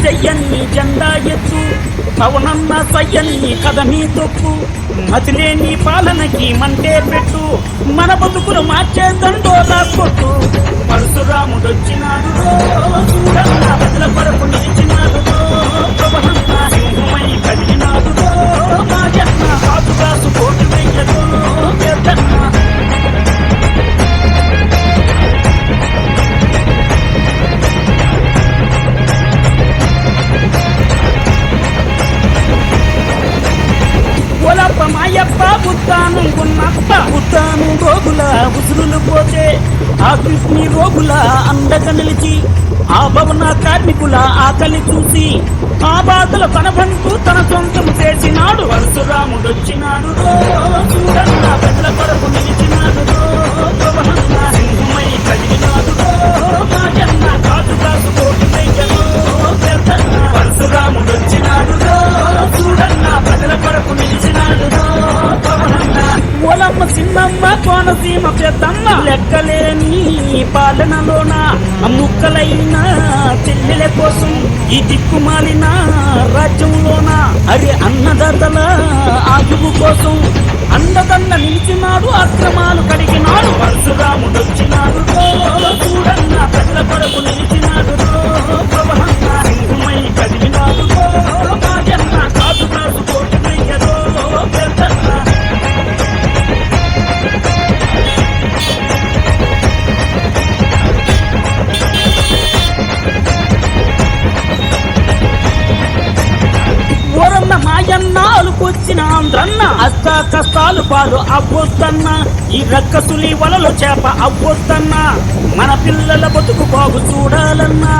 జయ్యన్ని జెండా ఎత్తు, పవనన్న సయ్యన్ని కథని తొక్కు, మతిలేని పాలనకి మంటే పెట్టు, మన బతుకులు మార్చే దండోలా కొట్టు. పరశురాముడొచ్చినాడు చూడన్న బదుల పరకు నిలిచినాడు, పవనన్న సింహమై కదిలినాడు, మాయన్న కాసు కోటి వెయ్యదు పెద్దన్న. మాయప్ప బుద్ధాను గున్నప్ప బుద్ధాను రోగుల ఉసురులు పోతే, ఆ కృష్ణి రోగుల అండగా నిలిచి, ఆ భవన కార్మికుల ఆకలి చూసి, ఆ బాధల కనబంటూ తన సొంతం చేసినాడు. పరశురాముడొచ్చినాడు చూడన్న బదుల కొరకు నిలిచినాడు, పవనన్న సింహమై కదిలినాడు, మాయన్న కాసు కోటి వెయ్యను పెద్దన్న. పరశురాముడొచ్చినాడు చూడన్న బదుల కొరకు నిలిచినాడు, ఓలమ్మ చిన్నమ్మ కోనసీమ పెద్దమ్మ లెక్కలేని పాలనలోన ముక్కలైన చెల్లెల కోసం ఈ దిక్కుమాలిన రాజ్యంలోన అరే అన్నదాతల ఆయువు కోసం అండదండ నిలిచినాడు, అక్రమాలు కడిగినాడు. పరశురాముడొచ్చినాడు చూడన్న పెద్ద కొరకు నిలిచినాడు, పవనన్న సింహమై కదిలినాడు, మాయన్న కాసు కోటి వెయ్యదో పెద్దన్న. ఓరన్న మాయన్న అలుకొచ్చిన ఆంధ్రన్న అష్ట కష్టాలు పాలు అవ్వొద్దన్న, ఈ రక్కసులి వలలో చేప అవ్వొద్దన్న, మన పిల్లల బతుకు బాగు చూడాలన్నా.